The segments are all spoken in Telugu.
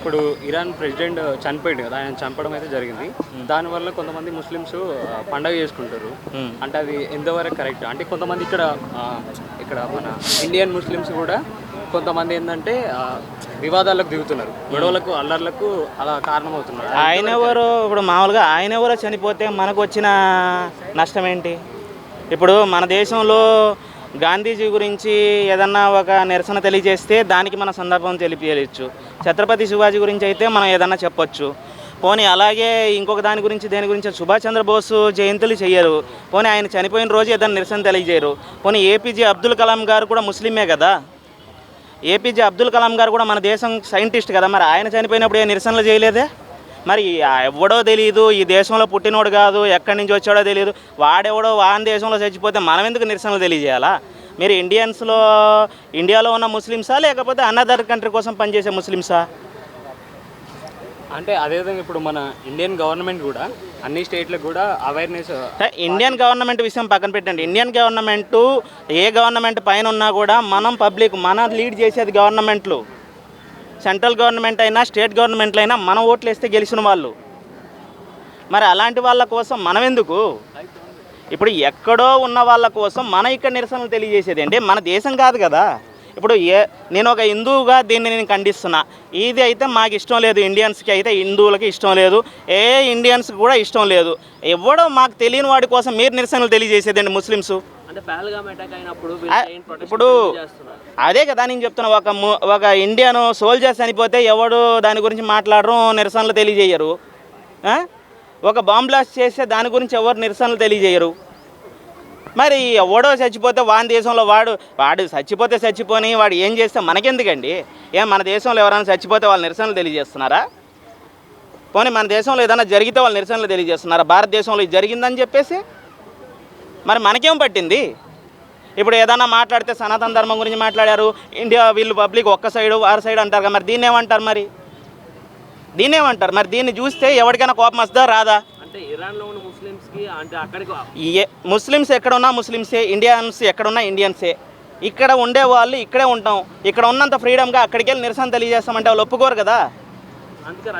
ఇప్పుడు ఇరాన్ ప్రెసిడెంట్ చనిపోయాడు కదా, ఆయన చంపడం అయితే జరిగింది. దానివల్ల కొంతమంది ముస్లిమ్స్ పండగ చేసుకుంటారు. అంటే అది ఎంతవరకు కరెక్ట్? అంటే కొంతమంది ఇక్కడ మన ఇండియన్ ముస్లిమ్స్ కూడా కొంతమంది ఏంటంటే వివాదాలకు దిగుతున్నారు, గొడవలకు అల్లర్లకు అలా కారణమవుతున్నారు. ఆయన ఎవరు? ఇప్పుడు మామూలుగా ఆయన ఎవరో చనిపోతే మనకు వచ్చిన నష్టం ఏంటి? ఇప్పుడు మన దేశంలో గాంధీజీ గురించి ఏదన్నా ఒక నిరసన తెలియజేస్తే దానికి మన సందర్భం తెలియజేయచ్చు. ఛత్రపతి శివాజీ గురించి అయితే మనం ఏదన్నా చెప్పొచ్చు. పోనీ అలాగే ఇంకొక దాని గురించి సుభాష్ చంద్రబోస్ జయంతులు చేయరు. పోనీ ఆయన చనిపోయిన రోజు ఏదైనా నిరసన తెలియజేయరు. పోనీ ఏపీజే అబ్దుల్ కలాం గారు కూడా ముస్లిమే కదా. ఏపీజే అబ్దుల్ కలాం గారు కూడా మన దేశం సైంటిస్ట్ కదా. మరి ఆయన చనిపోయినప్పుడు ఏ నిరసనలు చేయలేదే? మరి ఎవడో తెలియదు, ఈ దేశంలో పుట్టినోడు కాదు, ఎక్కడి నుంచి వచ్చాడో తెలియదు, వాడెవడో వాని దేశంలో చచ్చిపోతే మనం ఎందుకు నిరసనలు తెలియజేయాలా? మీరు ఇండియాలో ఉన్న ముస్లిమ్సా లేకపోతే అనదర్ కంట్రీ కోసం పనిచేసే ముస్లిమ్సా? అంటే అదేవిధంగా ఇప్పుడు మన ఇండియన్ గవర్నమెంట్ కూడా అన్ని స్టేట్లకు కూడా అవేర్నెస్. ఇండియన్ గవర్నమెంట్ విషయం పక్కన పెట్టండి. ఇండియన్ గవర్నమెంట్ ఏ గవర్నమెంట్ పైన ఉన్నా కూడా మనం పబ్లిక్, మన లీడ్ చేసేది గవర్నమెంట్లు. సెంట్రల్ గవర్నమెంట్ అయినా స్టేట్ గవర్నమెంట్లు అయినా మనం ఓట్లు వేస్తే గెలిచిన వాళ్ళు. మరి అలాంటి వాళ్ళ కోసం మనం ఎందుకు? ఇప్పుడు ఎక్కడో ఉన్న వాళ్ళ కోసం మన ఇక్కడ నిరసనలు తెలియజేసేది అంటే మన దేశం కాదు కదా. ఇప్పుడు నేను ఒక హిందువుగా దీన్ని నేను ఖండిస్తున్నా. ఇది అయితే మాకు ఇష్టం లేదు, ఇండియన్స్కి అయితే హిందువులకి ఇష్టం లేదు, ఇండియన్స్కి కూడా ఇష్టం లేదు. ఎవడో మాకు తెలియని వాడి కోసం మీరు నిరసనలు తెలియజేసేదండి ముస్లిమ్స్. ఇప్పుడు అదే కదా నేను చెప్తున్నా. ఒక ఇండియన్ సోల్జర్స్ చనిపోతే ఎవడు దాని గురించి మాట్లాడరు, నిరసనలు తెలియజేయరు. ఒక బాంబ్ బ్లాస్ట్ చేస్తే దాని గురించి ఎవరు నిరసనలు తెలియజేయరు. మరి ఎవడో చచ్చిపోతే వాని దేశంలో వాడు చచ్చిపోతే చచ్చిపోని, వాడు ఏం చేస్తే మనకెందుకండి? మన దేశంలో ఎవరైనా చచ్చిపోతే వాళ్ళు నిరసనలు తెలియజేస్తున్నారా? పోనీ మన దేశంలో ఏదైనా జరిగితే వాళ్ళు నిరసనలు తెలియజేస్తున్నారా? భారతదేశంలో ఇది జరిగిందని చెప్పేసి మరి మనకేం పట్టింది? ఇప్పుడు ఏదైనా మాట్లాడితే సనాతన ధర్మం గురించి మాట్లాడారు, ఇండియా వీళ్ళు పబ్లిక్ ఒక్క సైడు వారి సైడ్ అంటారు కదా. మరి దీన్ని ఏమంటారు? మరి దీన్ని చూస్తే ఎవరికైనా కోపం వస్తుందా రాదా? అంటే ఇరాన్లో ఉన్న ముస్లిమ్స్కి అంటే అక్కడికి ముస్లిమ్స్ ఎక్కడున్నా ముస్లిమ్సే, ఇండియన్స్ ఎక్కడున్నా ఇండియన్సే. ఇక్కడ ఉండే వాళ్ళు ఇక్కడే ఉంటాం. ఇక్కడ ఉన్నంత ఫ్రీడమ్గా అక్కడికి వెళ్ళి నిరసన తెలియజేస్తామంటే వాళ్ళు ఒప్పుకోరు కదా. అందుకే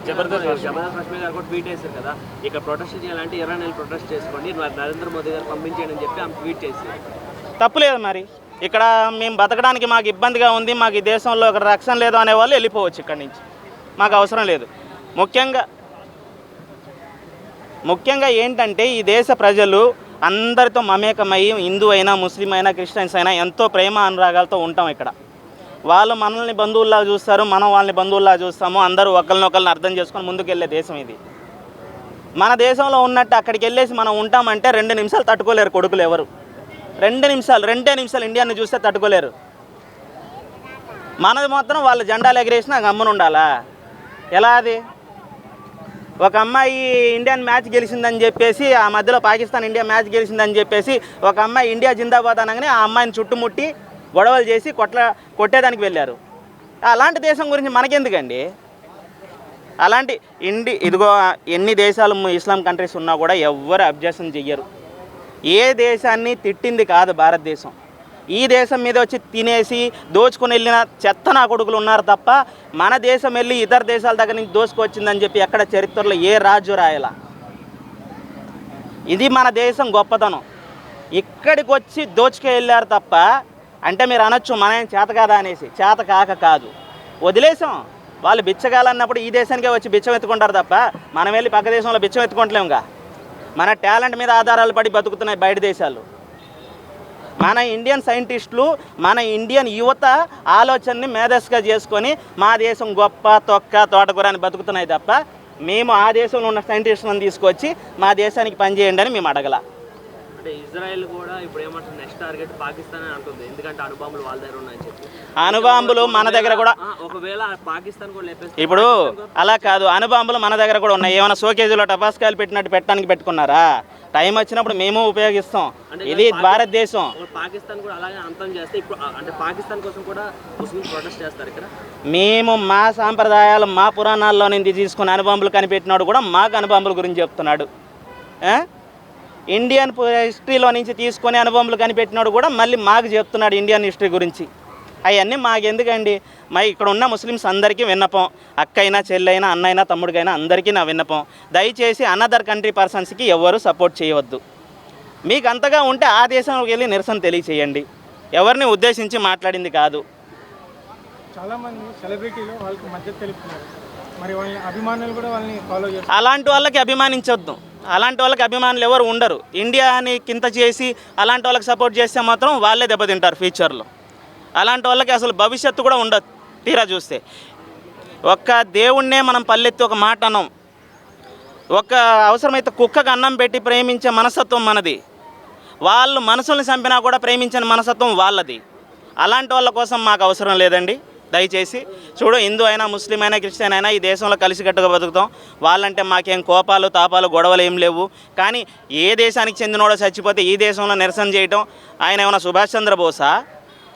జబర్దస్త్ రష్మి గారు కూడా ట్వీట్ చేశారు కదా, ఇక్కడ ప్రొటెస్ట్ చేయాలంటే ఇరాన్ వెళ్ళి ప్రొటెస్ట్ చేసుకోండి, నరేంద్ర మోదీ గారు పంపించేయండి అని చెప్పి ఆమె ట్వీట్ చేశారు. తప్పులేదు. మరి ఇక్కడ మేము బతకడానికి మాకు ఇబ్బందిగా ఉంది, మాకు ఈ దేశంలో ఒక రక్షణ లేదు అనేవాళ్ళు వెళ్ళిపోవచ్చు ఇక్కడి నుంచి, మాకు అవసరం లేదు. ముఖ్యంగా ఏంటంటే ఈ దేశ ప్రజలు అందరితో మమేకమై, హిందూ అయినా ముస్లిం అయినా క్రిస్టియన్స్ అయినా ఎంతో ప్రేమ అనురాగాలతో ఉంటాం ఇక్కడ. వాళ్ళు మనల్ని బంధువుల్లా చూస్తారు, మనం వాళ్ళని బంధువుల్లా చూస్తాము. అందరూ ఒకరినొకరిని అర్థం చేసుకొని ముందుకెళ్ళే దేశం ఇది. మన దేశంలో ఉన్నట్టు అక్కడికి వెళ్ళేసి మనం ఉంటామంటే 2 నిమిషాలు తట్టుకోలేరు కొడుకులు ఎవరు. 2 నిమిషాలు ఇండియాని చూస్తే తట్టుకోలేరు. మనది మాత్రం వాళ్ళ జెండాలు ఎగరేసినా గమ్మున ఉండాలా? ఎలా అది? ఒక అమ్మాయి ఇండియన్ మ్యాచ్ గెలిచిందని చెప్పేసి, ఆ మధ్యలో పాకిస్తాన్ ఇండియా మ్యాచ్ గెలిచిందని చెప్పేసి ఒక అమ్మాయి ఇండియా జిందాబాద్ అనగానే ఆ అమ్మాయిని చుట్టుముట్టి గొడవలు చేసి కొట్టేదానికి వెళ్ళారు. అలాంటి దేశం గురించి మనకెందుకండి? అలాంటి ఇదిగో ఎన్ని దేశాలు ఇస్లాం కంట్రీస్ ఉన్నా కూడా ఎవ్వరు అబ్జెక్షన్ చెయ్యరు. ఏ దేశాన్ని తిట్టింది కాదు భారతదేశం. ఈ దేశం మీద వచ్చి తినేసి దోచుకుని వెళ్ళిన చెత్త నా కొడుకులు ఉన్నారు తప్ప, మన దేశం వెళ్ళి ఇతర దేశాల దగ్గర నుంచి దోచుకొచ్చిందని చెప్పి ఎక్కడ చరిత్రలో ఏ రాజు రాయలా. ఇది మన దేశం గొప్పతనం. ఇక్కడికి వచ్చి దోచుకు వెళ్ళారు తప్ప, అంటే మీరు అనొచ్చు మన చేత కాదా అనేసి. చేత కాక కాదు, వదిలేసాం. వాళ్ళు బిచ్చగాలన్నప్పుడు ఈ దేశానికే వచ్చి బిచ్చం ఎత్తుకుంటారు తప్ప మనం వెళ్ళి పక్క దేశంలో బిచ్చం ఎత్తుకుంటలేముగా. మన టాలెంట్ మీద ఆధారాలు పడి బతుకుతున్నాయి బయట దేశాలు. మన ఇండియన్ సైంటిస్టులు, మన ఇండియన్ యువత ఆలోచనని మేధస్సుగా చేసుకొని మా దేశం గొప్ప తోటకూర అని బతుకుతున్నాయి తప్ప, మేము ఆ దేశంలో ఉన్న సైంటిస్టులను తీసుకొచ్చి మా దేశానికి పనిచేయండి అని మేము అడగల. అంటే ఇజ్రాయెల్ కూడా ఇప్పుడు ఏమంటుంది, నెక్స్ట్ టార్గెట్ పాకిస్తాన్ అని అంటుంది. ఎందుకంటే అణుబాంబులు వాళ్ళ దగ్గర ఉన్నాయని చెప్పి. అణుబాంబులు మన దగ్గర కూడా, ఒకవేళ పాకిస్తాన్ కూడా ఇప్పుడు అలా కాదు, అణుబాంబులు మన దగ్గర కూడా ఉన్నాయి. ఏమైనా షోకేజీలో టపాస్కాయలు పెట్టినట్టు పెట్టడానికి పెట్టుకున్నారా? టైం వచ్చినప్పుడు మేము ఉపయోగిస్తాం. ఇది భారతదేశం. పాకిస్తాన్ కూడా అలాగే అంతం చేస్తే ఇప్పుడు అంటే పాకిస్తాన్ కోసం కూడా ముస్లిం ప్రొటెస్ట్ చేస్తారు ఇక్కడ. మేము మా సాంప్రదాయాలు, మా పురాణాల్లో నుంచి తీసుకుని అణుబాంబులు కనిపెట్టినాడు కూడా మాకు అణుబాంబుల గురించి చెప్తున్నాడు. ఇండియన్ హిస్టరీలో నుంచి తీసుకొని అణుబాంబులు కనిపెట్టినాడు కూడా మళ్ళీ మాకు చెప్తున్నాడు ఇండియన్ హిస్టరీ గురించి. అవన్నీ మాకెందుకండి? మరి ఇక్కడ ఉన్న ముస్లిమ్స్ అందరికీ విన్నపం, అక్కైనా చెల్లైనా అన్నైనా తమ్ముడికైనా అందరికీ నా విన్నపం, దయచేసి అనదర్ కంట్రీ పర్సన్స్కి ఎవరు సపోర్ట్ చేయవద్దు. మీకు అంతగా ఉంటే ఆ దేశంలోకి వెళ్ళి నిరసన తెలియచేయండి. ఎవరిని ఉద్దేశించి మాట్లాడింది కాదు. చాలామంది సెలబ్రిటీలు వాళ్ళకి మద్దతు తెలుపుతున్నారు, మరి వాళ్ళ అభిమానులు కూడా వాళ్ళని ఫాలో చేస్తారు. అలాంటి వాళ్ళకి అభిమానించొద్దు. అలాంటి వాళ్ళకి అభిమానులు ఎవరు ఉండరు. ఇండియాని కింద చేసి అలాంటి వాళ్ళకి సపోర్ట్ చేస్తే మాత్రం వాళ్ళే దెబ్బతింటారు ఫ్యూచర్లో. అలాంటి వాళ్ళకి అసలు భవిష్యత్తు కూడా ఉండదు. తీరా చూస్తే ఒక్క దేవుణ్ణే మనం పల్లెత్తి ఒక మాట అన్నాం. ఒక అవసరమైతే కుక్కకు అన్నం పెట్టి ప్రేమించే మనస్తత్వం మనది. వాళ్ళు మనుషుల్ని చంపినా కూడా ప్రేమించని మనస్తత్వం వాళ్ళది. అలాంటి వాళ్ళ కోసం మాకు అవసరం లేదండి. దయచేసి చూడు, హిందూ అయినా ముస్లిం అయినా క్రిస్టియన్ అయినా ఈ దేశంలో కలిసికట్టుగా బతుకుతాం. వాళ్ళంటే మాకేం కోపాలు తాపాలు గొడవలు ఏం లేవు. కానీ ఏ దేశానికి చెందినోడో చచ్చిపోతే ఈ దేశంలో నిరసన చేయటం, ఆయన ఏమైనా సుభాష్ చంద్రబోసా,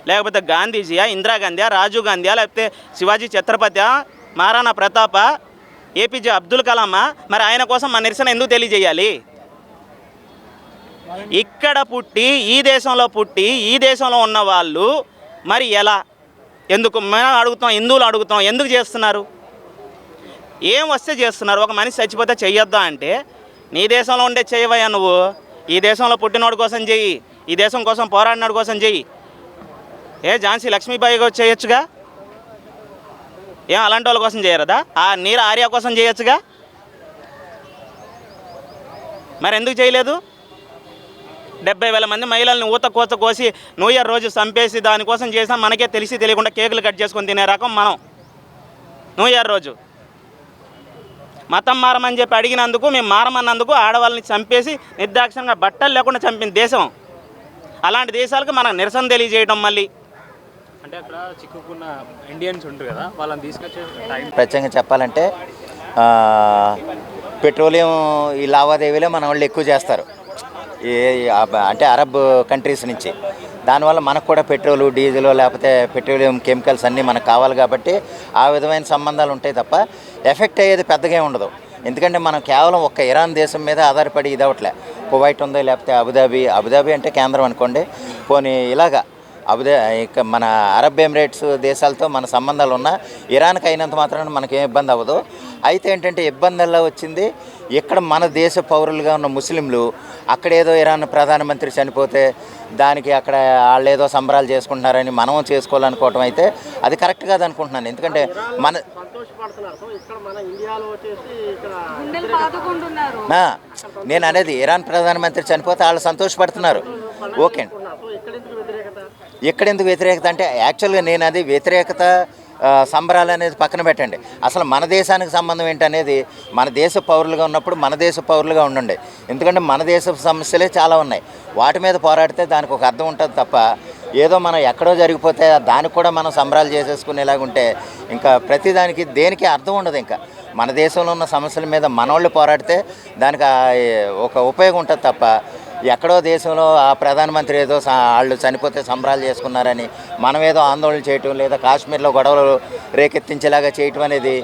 లేకపోతే గాంధీజీయా, ఇందిరాగాంధీయా, రాజీవ్ గాంధీయా, లేకపోతే శివాజీ ఛత్రపతి, మహారాణా ప్రతాప, ఏపీజే అబ్దుల్ కలామా? మరి ఆయన కోసం మా నిరసన ఎందుకు తెలియజేయాలి? ఇక్కడ పుట్టి ఈ దేశంలో పుట్టి ఈ దేశంలో ఉన్న వాళ్ళు మరి ఎలా, ఎందుకు మేము అడుగుతాం, హిందువులు అడుగుతాం, ఎందుకు చేస్తున్నారు? ఏం వస్తే చేస్తున్నారు? ఒక మనిషి చచ్చిపోతే చెయ్యొద్దా అంటే, నీ దేశంలో ఉండే చేయవయ్యా నువ్వు. ఈ దేశంలో పుట్టినోడి కోసం చెయ్యి, ఈ దేశం కోసం పోరాడినోడి కోసం చెయ్యి. ఝాన్సీ లక్ష్మీబాయి చేయొచ్చుగా, ఏం అలాంటి వాళ్ళ కోసం చేయరదా? ఆ నీరు ఆర్య కోసం చేయొచ్చుగా, మరి ఎందుకు చేయలేదు? 70,000 మంది మహిళల్ని ఊత కోత కోసి న్యూ ఇయర్ రోజు చంపేసి దానికోసం చేసినా మనకే తెలిసి తెలియకుండా కేకులు కట్ చేసుకొని తినే రకం మనం. న్యూ ఇయర్ రోజు మతం మారమని చెప్పి అడిగినందుకు, మేము మారమన్నందుకు ఆడవాళ్ళని చంపేసి నిర్దాక్షిణంగా బట్టలు లేకుండా చంపిన దేశం. అలాంటి దేశాలకు మనం నిరసన తెలియజేయడం. మళ్ళీ అంటే అక్కడ చిక్కుకున్న ఇండియన్స్ ఉంటారు కదా, వాళ్ళని తీసుకొచ్చే టైం ప్రత్యేకంగా చెప్పాలంటే పెట్రోలియం ఈ లావాదేవీలే మన వాళ్ళు ఎక్కువ చేస్తారు, అంటే అరబ్ కంట్రీస్ నుంచి. దానివల్ల మనకు కూడా పెట్రోలు డీజిల్ లేకపోతే పెట్రోలియం కెమికల్స్ అన్నీ మనకు కావాలి కాబట్టి ఆ విధమైన సంబంధాలు ఉంటాయి తప్ప ఎఫెక్ట్ అయ్యేది పెద్దగా ఉండదు. ఎందుకంటే మనం కేవలం ఒక్క ఇరాన్ దేశం మీద ఆధారపడి ఇది అవట్లే. కువైట్ ఉంది, లేకపోతే అబుదాబి అంటే కేంద్రం అనుకోండి. పోనీ ఇలాగా ఇక మన అరబ్ ఎమిరేట్స్ దేశాలతో మన సంబంధాలు ఉన్న ఇరాన్కి అయినంత మాత్రాన మనకేం ఇబ్బంది అవ్వదు. అయితే ఏంటంటే ఇబ్బంది ఎలా వచ్చింది, ఇక్కడ మన దేశ పౌరులుగా ఉన్న ముస్లింలు అక్కడేదో ఇరాన్ ప్రధానమంత్రి చనిపోతే దానికి అక్కడ వాళ్ళు ఏదో సంబరాలు చేసుకుంటున్నారని మనం చేసుకోవాలనుకోవటం అయితే అది కరెక్ట్ కాదు అనుకుంటున్నాను. ఎందుకంటే నేను అనేది ఇరాన్ ప్రధానమంత్రి చనిపోతే వాళ్ళు సంతోషపడుతున్నారు, ఓకే. ఎక్కడెందుకు వ్యతిరేకత అంటే యాక్చువల్గా నేను అది వ్యతిరేకత సంబరాలు అనేది పక్కన పెట్టండి. అసలు మన దేశానికి సంబంధం ఏంటనేది మన దేశ పౌరులుగా ఉన్నప్పుడు మన దేశ పౌరులుగా ఉండండి. ఎందుకంటే మన దేశ సమస్యలే చాలా ఉన్నాయి, వాటి మీద పోరాడితే దానికి ఒక అర్థం ఉంటుంది తప్ప ఏదో మనం ఎక్కడో జరిగిపోతే దానికి కూడా మనం సంబరాలు చేసేసుకునేలాగుంటే ఇంకా ప్రతిదానికి దేనికి అర్థం ఉండదు. ఇంకా మన దేశంలో ఉన్న సమస్యల మీద మనోళ్ళు పోరాడితే దానికి ఒక ఉపయోగం ఉంటుంది తప్ప ఎక్కడో దేశంలో ఆ ప్రధానమంత్రి ఏదో వాళ్ళు చనిపోతే సంబరాలు చేసుకున్నారని మనం ఏదో ఆందోళన చేయటం లేదా కాశ్మీర్లో గొడవలు రేకెత్తించేలాగా చేయటం అనేది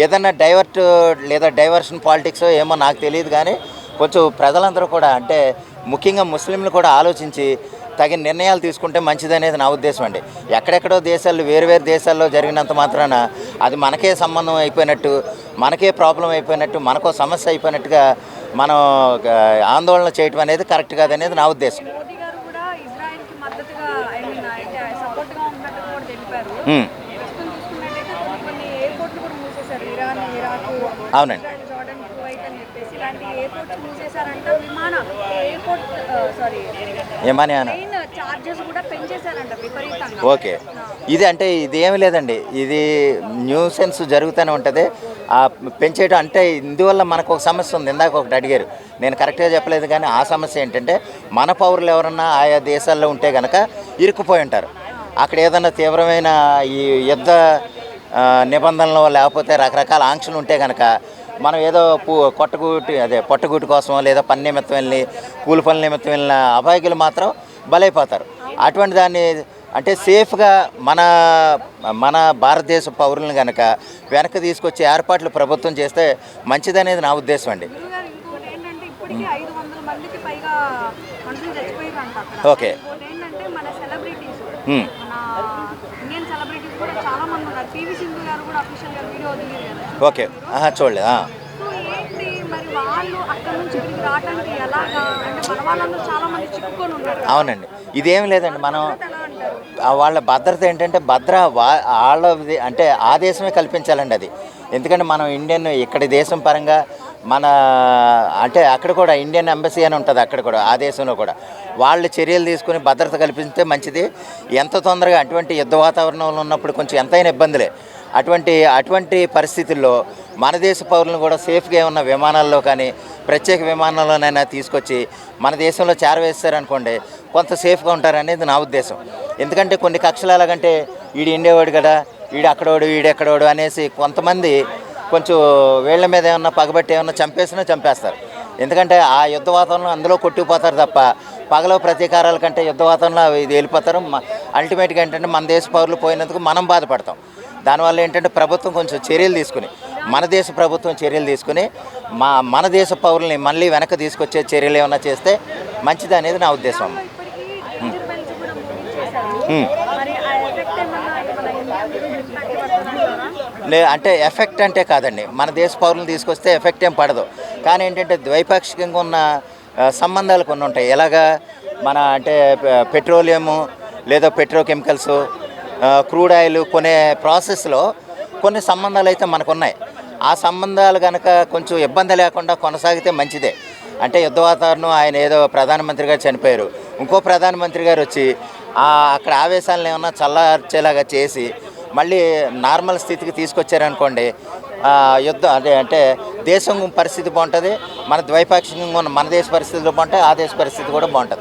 ఏదన్నా డైవర్షన్ పాలిటిక్స్ ఏమో నాకు తెలియదు. కానీ కొంచెం ప్రజలందరూ కూడా అంటే ముఖ్యంగా ముస్లింలు కూడా ఆలోచించి తగిన నిర్ణయాలు తీసుకుంటే మంచిదనేది నా ఉద్దేశం అండి. ఎక్కడెక్కడో దేశాలు వేరు దేశాల్లో జరిగినంత మాత్రాన అది మనకే సంబంధం అయిపోయినట్టు, మనకే ప్రాబ్లం అయిపోయినట్టు, మనకో సమస్య అయిపోయినట్టుగా మనం ఆందోళన చేయటం అనేది కరెక్ట్ కాదనేది నా ఉద్దేశం. అవునండి. ఓకే, ఇది అంటే ఇది ఏమి లేదండి, ఇది న్యూసెన్స్ జరుగుతూనే ఉంటుంది. పెంచేయడం అంటే ఇందువల్ల మనకు ఒక సమస్య ఉంది. ఇందాక ఒకటి అడిగారు, నేను కరెక్ట్గా చెప్పలేదు. కానీ ఆ సమస్య ఏంటంటే మన పౌరులు ఎవరన్నా ఆయా దేశాల్లో ఉంటే కనుక ఇరుక్కుపోయి ఉంటారు. అక్కడ ఏదన్నా తీవ్రమైన ఈ యుద్ధ నిబంధనలు లేకపోతే రకరకాల ఆంక్షలు ఉంటే కనుక మనం ఏదో పొట్టగూటి కోసమో లేదా పని నిమిత్తం వెళ్ళి కూలి పనుల నిమిత్తం వెళ్ళిన అభాగ్యులు మాత్రం బలైపోతారు. అటువంటి దాన్ని అంటే సేఫ్గా మన భారతదేశ పౌరులను కనుక వెనక్కి తీసుకొచ్చే ఏర్పాట్లు ప్రభుత్వం చేస్తే మంచిదనేది నా ఉద్దేశం అండి. ఓకే. సెలబ్రిటీస్ కూడా చాలా మంది ఉన్నారు. పివి సింధు గారు కూడా అఫీషియల్గా వీడియో వదిలేరు కదా. ఓకే, చూడలేదు. సో ఏంటి మరి వాళ్ళు అక్కడ నుంచి ఇక్కడికి రావడానికి ఎలాగా, అంటే మన వాళ్ళందరూ చాలా మంది చిక్కుకొని ఉన్నారు. అవునండి, ఇదేం లేదండి. మనం ఎలా అంటారు? వాళ్ళ భద్రత ఏంటంటే వాళ్ళది అంటే ఆ దేశమే కల్పించాలండి అది. ఎందుకంటే మనం ఇండియన్ ఇక్కడి దేశం పరంగా మన అంటే అక్కడ కూడా ఇండియన్ ఎంబసీ అని ఉంటుంది, అక్కడ కూడా ఆ దేశంలో కూడా వాళ్ళు చర్యలు తీసుకుని భద్రత కల్పిస్తే మంచిది. ఎంత తొందరగా అటువంటి యుద్ధ వాతావరణంలో ఉన్నప్పుడు కొంచెం ఎంతైనా ఇబ్బందులే. అటువంటి పరిస్థితుల్లో మన దేశ పౌరులను కూడా సేఫ్గా ఉన్న విమానాల్లో కానీ ప్రత్యేక విమానాల్లోనైనా తీసుకొచ్చి మన దేశంలో చేరవేస్తారనుకోండి కొంత సేఫ్గా ఉంటారనేది నా ఉద్దేశం. ఎందుకంటే కొన్ని కక్షలు ఎలాగంటే వీడు ఇండేవాడు కదా, వీడు అక్కడోడు వీడెక్కడోడు అనేసి కొంతమంది కొంచెం వీళ్ళ మీద ఏమన్నా పగబట్టి ఏమన్నా చంపేస్తారు. ఎందుకంటే ఆ యుద్ధ వాతావరణం అందులో కొట్టుకుపోతారు తప్ప పగలో ప్రతీకారాల కంటే యుద్ధ వాతావరణంలో ఇది వెళ్ళిపోతారు. అల్టిమేట్గా ఏంటంటే మన దేశ పౌరులు పోయినందుకు మనం బాధపడతాం. దానివల్ల ఏంటంటే ప్రభుత్వం కొంచెం చర్యలు తీసుకుని మన దేశ ప్రభుత్వం చర్యలు తీసుకుని మన దేశ పౌరుల్ని మళ్ళీ వెనక్కి తీసుకొచ్చే చర్యలు ఏమైనా చేస్తే మంచిది అనేది నా ఉద్దేశం. అంటే ఎఫెక్ట్ అంటే కాదండి, మన దేశ పౌరులను తీసుకొస్తే ఎఫెక్ట్ ఏం పడదు. కానీ ఏంటంటే ద్వైపాక్షికంగా ఉన్న సంబంధాలు కొన్ని ఉంటాయి. ఎలాగా మన అంటే పెట్రోలియము లేదా పెట్రోకెమికల్స్, క్రూడ్ ఆయిల్ కొనే ప్రాసెస్లో కొన్ని సంబంధాలు అయితే మనకు ఉన్నాయి. ఆ సంబంధాలు కనుక కొంచెం ఇబ్బంది లేకుండా కొనసాగితే మంచిదే. అంటే యుద్ధ వాతావరణం, ఆయన ఏదో ప్రధానమంత్రి గారు చనిపోయారు, ఇంకో ప్రధానమంత్రి గారు వచ్చి అక్కడ ఆవేశాలను ఏమన్నా చల్లార్చేలాగా చేసి మళ్ళీ నార్మల్ స్థితికి తీసుకొచ్చారనుకోండి, యుద్ధం అంటే దేశం పరిస్థితి బాగుంటుంది, మన ద్వైపాక్షికంగా ఉన్న మన దేశ పరిస్థితులు బాగుంటాయి, ఆ దేశ పరిస్థితి కూడా బాగుంటుంది.